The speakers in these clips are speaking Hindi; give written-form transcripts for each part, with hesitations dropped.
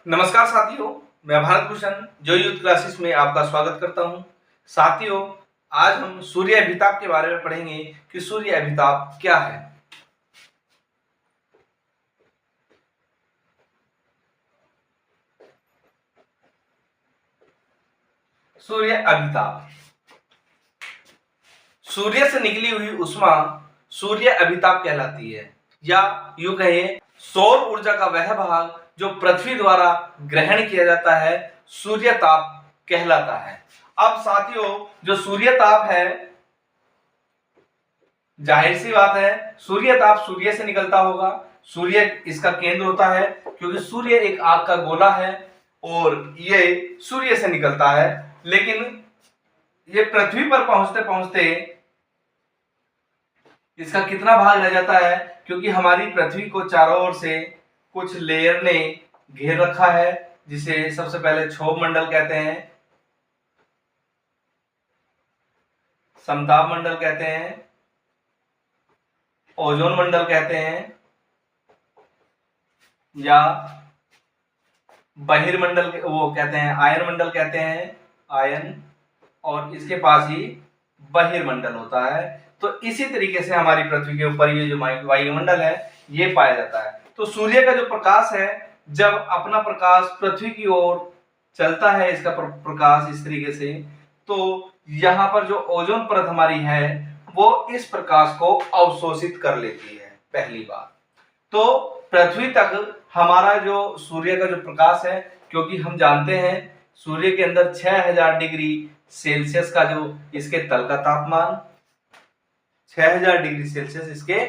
नमस्कार साथियों, मैं भारत भूषण जो यूथ क्लासेस में आपका स्वागत करता हूं। साथियों, आज हम सूर्य अभिताप के बारे में पढ़ेंगे कि सूर्य अभिताप क्या है। सूर्य अभिताप, सूर्य से निकली हुई उष्मा सूर्य अभिताप कहलाती है, या यूं कहें सौर ऊर्जा का वह भाग जो पृथ्वी द्वारा ग्रहण किया जाता है सूर्य ताप कहलाता है। अब साथियों, जो सूर्य ताप है, जाहिर सी बात है सूर्य ताप सूर्य से निकलता होगा। सूर्य इसका केंद्र होता है, क्योंकि सूर्य एक आग का गोला है और ये सूर्य से निकलता है। लेकिन ये पृथ्वी पर पहुंचते पहुंचते इसका कितना भाग रह जाता है, क्योंकि हमारी पृथ्वी को चारों ओर से कुछ लेयर ने घेर रखा है, जिसे सबसे पहले क्षोभ मंडल कहते हैं, समताप मंडल कहते हैं, ओजोन मंडल कहते हैं, या बहिर्मंडल वो कहते हैं, आयन मंडल कहते हैं, आयन, और इसके पास ही बहिर्मंडल होता है। तो इसी तरीके से हमारी पृथ्वी के ऊपर ये जो वायुमंडल है ये पाया जाता है। तो सूर्य का जो प्रकाश है, जब अपना प्रकाश पृथ्वी की ओर चलता है, इसका प्रकाश इस तरीके से, तो यहाँ पर जो ओजोन परत हमारी है वो इस प्रकाश को अवशोषित कर लेती है पहली बार। तो पृथ्वी तक हमारा जो सूर्य का जो प्रकाश है, क्योंकि हम जानते हैं सूर्य के अंदर 6000 डिग्री सेल्सियस का जो इसके तल का तापमान, 6000 डिग्री सेल्सियस इसके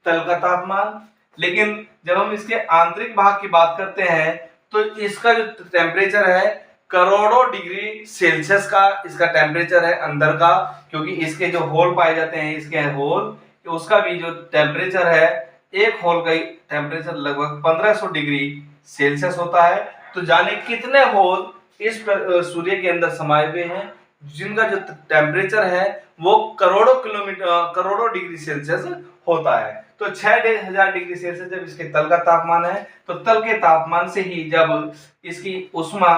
तल का तापमान। लेकिन जब हम इसके आंतरिक भाग की बात करते हैं तो इसका जो टेम्परेचर है करोड़ों डिग्री सेल्सियस का इसका टेम्परेचर है अंदर का, क्योंकि इसके जो होल पाए जाते हैं, इसके होल, तो उसका भी जो टेम्परेचर है, एक होल का टेम्परेचर लगभग 1500 डिग्री सेल्सियस होता है। तो जाने कितने होल इस सूर्य के अंदर समाये हुए हैं, जिनका जो टेम्परेचर है वो करोड़ों डिग्री सेल्सियस होता है। तो 6000 डिग्री सेल्सियस जब इसके तल का तापमान है, तो तल के तापमान से ही जब इसकी उष्मा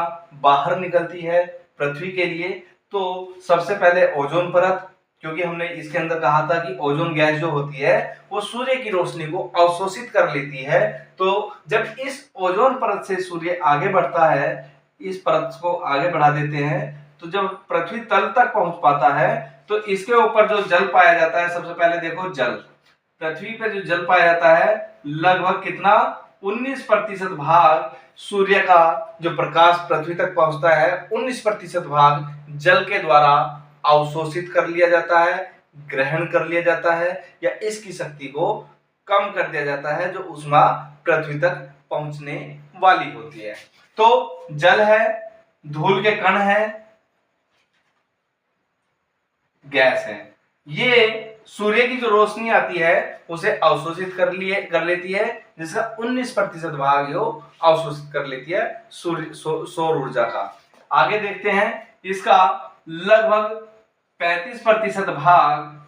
बाहर निकलती है पृथ्वी के लिए, तो सबसे पहले ओजोन परत, क्योंकि हमने इसके अंदर कहा था कि ओजोन गैस जो होती है वो सूर्य की रोशनी को अवशोषित कर लेती है। तो जब इस ओजोन परत से सूर्य आगे बढ़ता है, इस परत को आगे बढ़ा देते हैं, तो जब पृथ्वी तल तक पहुंच पाता है तो इसके ऊपर जो जल पाया जाता है, सबसे पहले देखो जल, पृथ्वी पर जो जल पाया जाता है लगभग कितना 19% भाग सूर्य का जो प्रकाश पृथ्वी तक पहुंचता है 19% भाग जल के द्वारा अवशोषित कर लिया जाता है, ग्रहण कर लिया जाता है, या इसकी शक्ति को कम कर दिया जाता है जो उष्मा पृथ्वी तक पहुंचने वाली होती है। तो जल है, धूल के कण है, गैस है, ये सूर्य की जो रोशनी आती है उसे अवशोषित कर लेती है, जिसका 19% भाग जो अवशोषित कर लेती है सौर ऊर्जा का। आगे देखते हैं, इसका लगभग 35% भाग,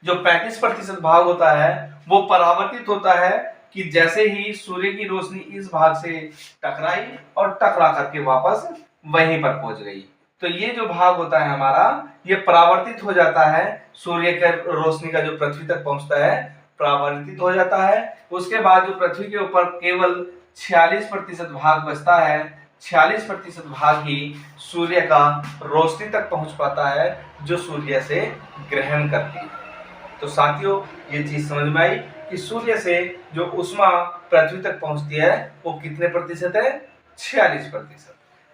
जो 35% भाग होता है वो परावर्तित होता है, कि जैसे ही सूर्य की रोशनी इस भाग से टकराई और टकरा करके वापस वहीं पर पहुंच गई, तो ये जो भाग होता है हमारा ये परावर्तित हो जाता है, सूर्य के रोशनी का जो पृथ्वी तक पहुंचता है परावर्तित हो जाता है। उसके बाद जो पृथ्वी के ऊपर केवल 46% भाग बचता है, 46% भाग ही सूर्य का रोशनी तक पहुंच पाता है जो सूर्य से ग्रहण करती है। तो साथियों, ये चीज समझ में आई कि सूर्य से जो उष्मा पृथ्वी तक पहुंचती है वो कितने प्रतिशत है, 46%।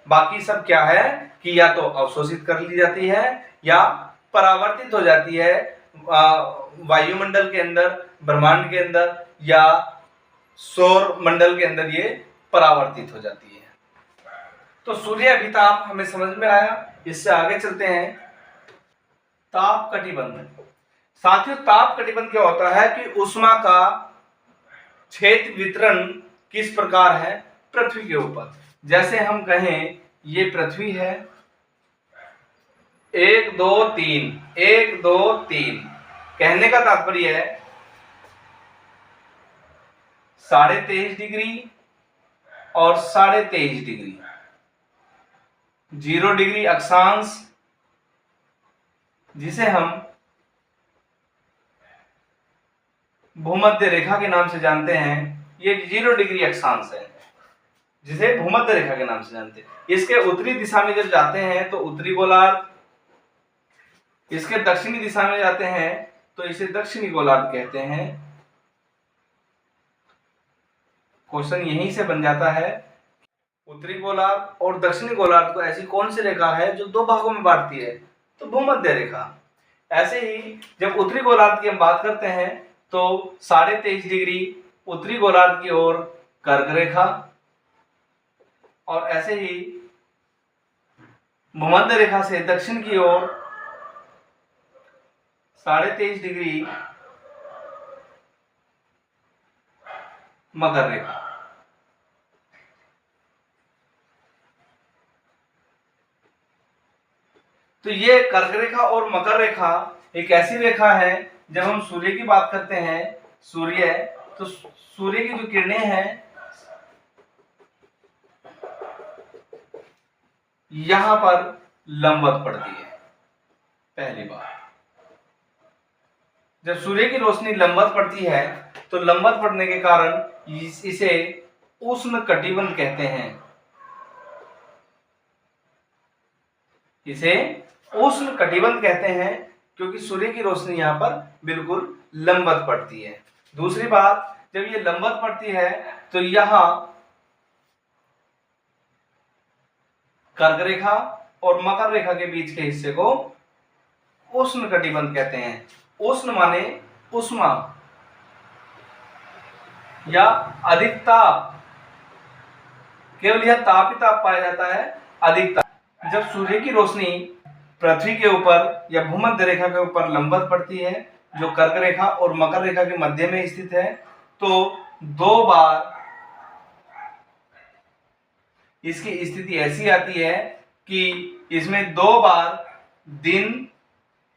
बाकी सब क्या है कि या तो अवशोषित कर ली जाती है या परावर्तित हो जाती है वायुमंडल के अंदर, ब्रह्मांड के अंदर, या सौर मंडल के अंदर ये परावर्तित हो जाती है। तो सूर्य अभिताप हमें समझ में आया। इससे आगे चलते हैं, ताप कटिबंध। साथियों, ताप कटिबंध क्या होता है कि उष्मा का क्षेत्र वितरण किस प्रकार है पृथ्वी के ऊपर। जैसे हम कहें ये पृथ्वी है, 1 2 3, 1 2 3, कहने का तात्पर्य है 23.5 डिग्री, और 23.5 डिग्री। 0 डिग्री अक्षांश जिसे हम भूमध्य रेखा के नाम से जानते हैं, ये 0 डिग्री अक्षांश है जिसे भूमध्य रेखा के नाम से जानते हैं। इसके उत्तरी दिशा में जब जाते हैं तो उत्तरी गोलार्ध, इसके दक्षिणी दिशा में जाते हैं तो इसे दक्षिणी गोलार्ध कहते हैं। क्वेश्चन यहीं से बन जाता है, उत्तरी गोलार्ध और दक्षिणी गोलार्ध को ऐसी कौन सी रेखा है जो 2 भागों में बांटती है? तो भूमध्य रेखा। ऐसे ही जब उत्तरी गोलार्ध की हम बात करते हैं तो 23.5 डिग्री उत्तरी गोलार्ध की ओर कर्क रेखा, और ऐसे ही भूमध्य रेखा से दक्षिण की ओर 23.5 डिग्री मकर रेखा। तो ये कर्क रेखा और मकर रेखा एक ऐसी रेखा है, जब हम सूर्य की बात करते हैं, सूर्य, तो सूर्य की जो किरणें हैं यहां पर लंबवत पड़ती है। पहली बार जब सूर्य की रोशनी लंबवत पड़ती है तो लंबवत पड़ने के कारण इसे उष्ण कटिबंध कहते हैं। इसे उष्ण कटिबंध कहते हैं क्योंकि सूर्य की रोशनी यहां पर बिल्कुल लंबवत पड़ती है। दूसरी बात, जब ये लंबवत पड़ती है तो यहां कर्क रेखा और मकर रेखा के बीच के हिस्से को उष्ण कटिबंध कहते हैं। उष्ण माने उष्मा या अधिक ताप, केवल यह ताप ही ताप पाया जाता है, अधिक ताप। जब सूर्य की रोशनी पृथ्वी के ऊपर या भूमध्य रेखा के ऊपर लंबवत पड़ती है, जो कर्क रेखा और मकर रेखा के मध्य में स्थित है, तो 2 बार इसकी स्थिति ऐसी आती है कि इसमें 2 बार दिन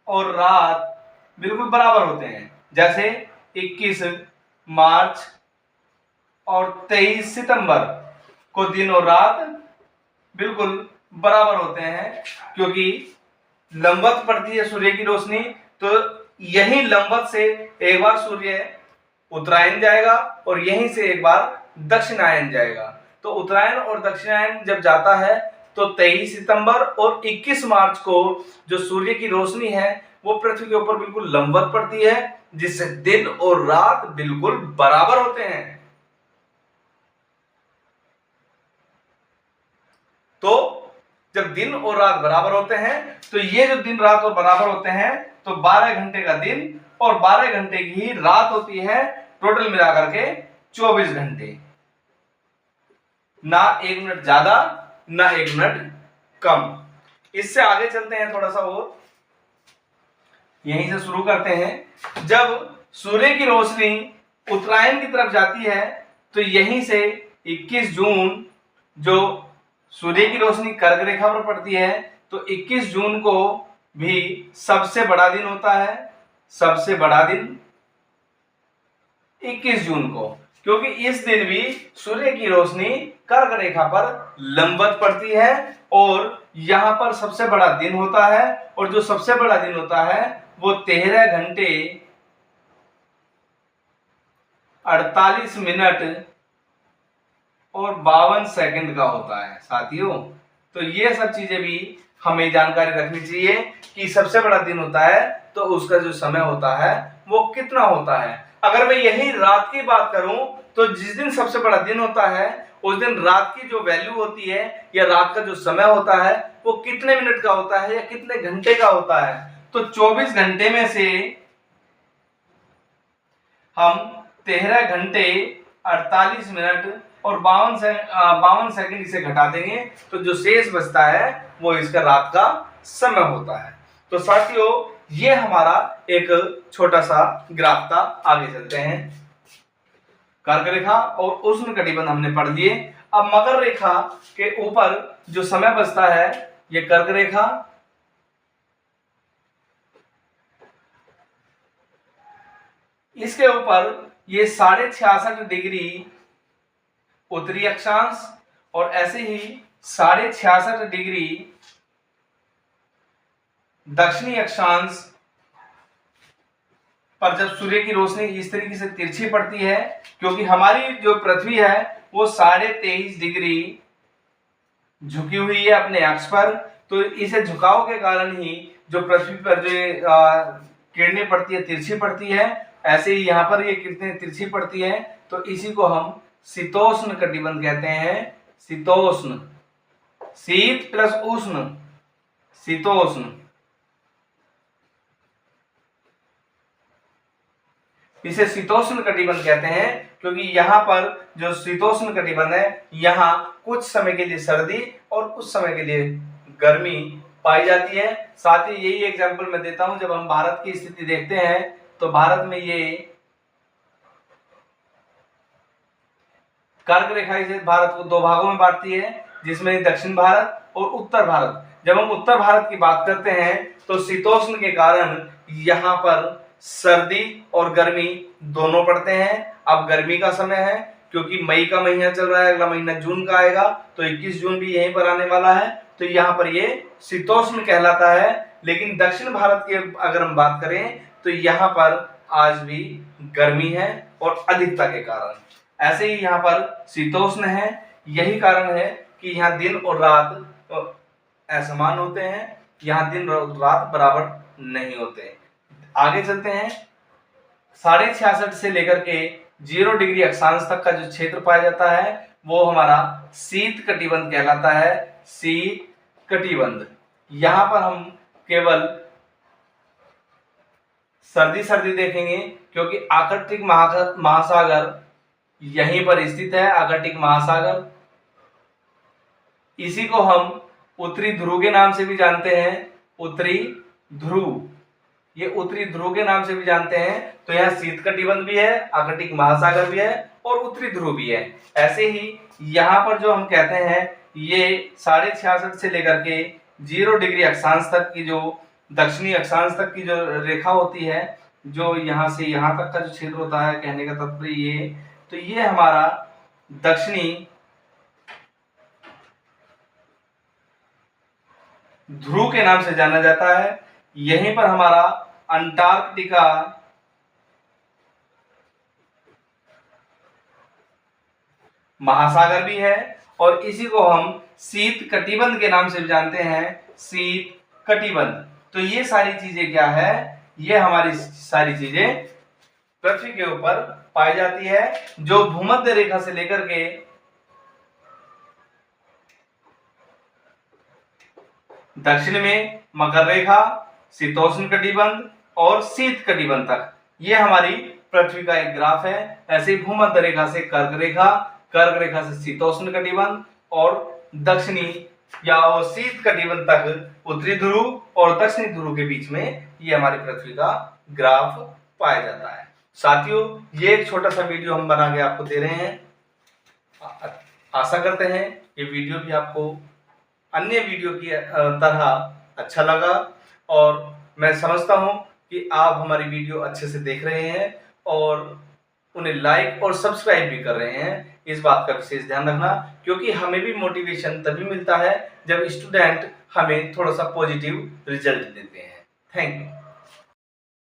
और रात बिल्कुल बराबर होते हैं। जैसे 21 मार्च और 23 सितंबर को दिन और रात बिल्कुल बराबर होते हैं, क्योंकि लंबवत पड़ती है सूर्य की रोशनी, तो यही लंबवत से एक बार सूर्य उत्तरायण जाएगा और यहीं से एक बार दक्षिणायन जाएगा। तो उत्तरायण और दक्षिणायन जब जाता है तो 23 सितंबर और 21 मार्च को जो सूर्य की रोशनी है वो पृथ्वी के ऊपर बिल्कुल लंबवत पड़ती है, जिससे दिन और रात बिल्कुल बराबर होते हैं। तो जब दिन और रात बराबर होते हैं तो ये जो दिन रात और बराबर होते हैं तो 12 घंटे का दिन और 12 घंटे की ही रात होती है, टोटल मिलाकर के 24 घंटे। ना 1 मिनट ज्यादा ना 1 मिनट कम। इससे आगे चलते हैं थोड़ा सा और, यहीं से शुरू करते हैं। जब सूर्य की रोशनी उत्तरायण की तरफ जाती है तो यहीं से 21 जून जो सूर्य की रोशनी कर्क रेखा पर पड़ती है, तो 21 जून को भी सबसे बड़ा दिन होता है। सबसे बड़ा दिन 21 जून को, क्योंकि इस दिन भी सूर्य की रोशनी कर्क रेखा पर लंबवत पड़ती है और यहां पर सबसे बड़ा दिन होता है। और जो सबसे बड़ा दिन होता है वो 13 घंटे 48 मिनट और 52 सेकंड का होता है साथियों। तो ये सब चीजें भी हमें जानकारी रखनी चाहिए कि सबसे बड़ा दिन होता है तो उसका जो समय होता है वो कितना होता है। अगर मैं यही रात की बात करूं तो जिस दिन सबसे बड़ा दिन होता है उस दिन रात की जो वैल्यू होती है या रात का जो समय होता है वो कितने मिनट का होता है या कितने घंटे का होता है। तो 24 घंटे में से हम 13 घंटे 48 मिनट और 52 सेकंड इसे घटा देंगे तो जो शेष बचता है वो इसका रात का समय होता है। तो साथियों ये हमारा एक छोटा सा ग्राफ था। आगे चलते हैं। कर्क रेखा और उष्ण कटिबंध हमने पढ़ लिए। अब मकर रेखा के ऊपर जो समय बचता है ये कर्क रेखा, इसके ऊपर ये 66.5 डिग्री उत्तरी अक्षांश, और ऐसे ही 66.5 डिग्री दक्षिणी अक्षांश पर जब सूर्य की रोशनी इस तरीके से तिरछी पड़ती है, क्योंकि हमारी जो पृथ्वी है वो 23.5 डिग्री झुकी हुई है अपने अक्ष पर, तो इसे झुकाव के कारण ही जो पृथ्वी पर जो किरणें पड़ती है तिरछी पड़ती है, ऐसे ही यहाँ पर ये किरणें तिरछी पड़ती है, तो इसी को हम शीतोष्ण कटिबंध कहते हैं। शीतोष्ण, शीत प्लस उष्ण, शीतोष्ण। इसे शीतोष्ण कटिबंध कहते हैं क्योंकि यहाँ पर जो शीतोष्ण कटिबंध है, यहाँ कुछ समय के लिए सर्दी और कुछ समय के लिए गर्मी पाई जाती है। साथ ही यही एग्जांपल मैं देता हूं, जब हम भारत की स्थिति देखते हैं तो भारत में ये कर्क रेखा इसे भारत को 2 भागों में बांटती है, जिसमें दक्षिण भारत और उत्तर भारत। जब हम उत्तर भारत की बात करते हैं तो शीतोष्ण के कारण यहाँ पर सर्दी और गर्मी दोनों पड़ते हैं। अब गर्मी का समय है क्योंकि मई का महीना चल रहा है, अगला महीना जून का आएगा, तो 21 जून भी यहीं पर आने वाला है, तो यहाँ पर ये शीतोष्ण कहलाता है। लेकिन दक्षिण भारत की अगर हम बात करें तो यहाँ पर आज भी गर्मी है और अधिकता के कारण। ऐसे ही यहाँ पर शीतोष्ण है, यही कारण है कि यहाँ दिन और रात असमान होते हैं, यहाँ दिन और रात बराबर नहीं होते। आगे चलते हैं। 66.5 से लेकर के 0 डिग्री अक्षांश तक का जो क्षेत्र पाया जाता है वो हमारा शीत कटिबंध कहलाता है। शीत कटिबंध, यहाँ पर हम केवल सर्दी देखेंगे क्योंकि आर्कटिक महासागर यहीं पर स्थित है। आर्कटिक महासागर, इसी को हम उत्तरी ध्रुव के नाम से भी जानते हैं। उत्तरी ध्रुव, ये उत्तरी ध्रुव के नाम से भी जानते हैं। तो यहाँ शीत कटिबंध भी है, आर्कटिक महासागर भी है और उत्तरी ध्रुव भी है। ऐसे ही यहाँ पर जो हम कहते हैं ये 66.5 से लेकर के 0 डिग्री अक्षांश तक की जो दक्षिणी अक्षांश तक की जो रेखा होती है, जो यहाँ से यहाँ तक का जो क्षेत्र होता है, कहने का तात्पर्य ये, तो ये हमारा दक्षिणी ध्रुव के नाम से जाना जाता है। यहीं पर हमारा अंटार्कटिका महासागर भी है और इसी को हम शीत कटिबंध के नाम से भी जानते हैं। शीत कटिबंध। तो ये सारी चीजें क्या है, ये हमारी सारी चीजें पृथ्वी के ऊपर पाई जाती है, जो भूमध्य रेखा से लेकर के दक्षिण में मकर रेखा, शीतोष्ण कटिबंध और शीत कटिबंध तक, ये हमारी पृथ्वी का एक ग्राफ है। ऐसे भूमध्य रेखा से कर्क रेखा, कर्क रेखा से शीतोष्ण कटिबंध और दक्षिणी या शीत कटिबंध तक उत्तरी ध्रुव और दक्षिणी ध्रुव के बीच में ये हमारी पृथ्वी का ग्राफ पाया जाता है। साथियों, ये एक छोटा सा वीडियो हम बना के आपको दे रहे हैं। आशा करते हैं ये वीडियो भी आपको अन्य वीडियो की तरह अच्छा लगा और मैं समझता हूं कि आप हमारी वीडियो अच्छे से देख रहे हैं और उन्हें लाइक और सब्सक्राइब भी कर रहे हैं। इस बात का विशेष ध्यान रखना, क्योंकि हमें भी मोटिवेशन तभी मिलता है जब स्टूडेंट हमें थोड़ा सा पॉजिटिव रिजल्ट देते हैं। Thank you.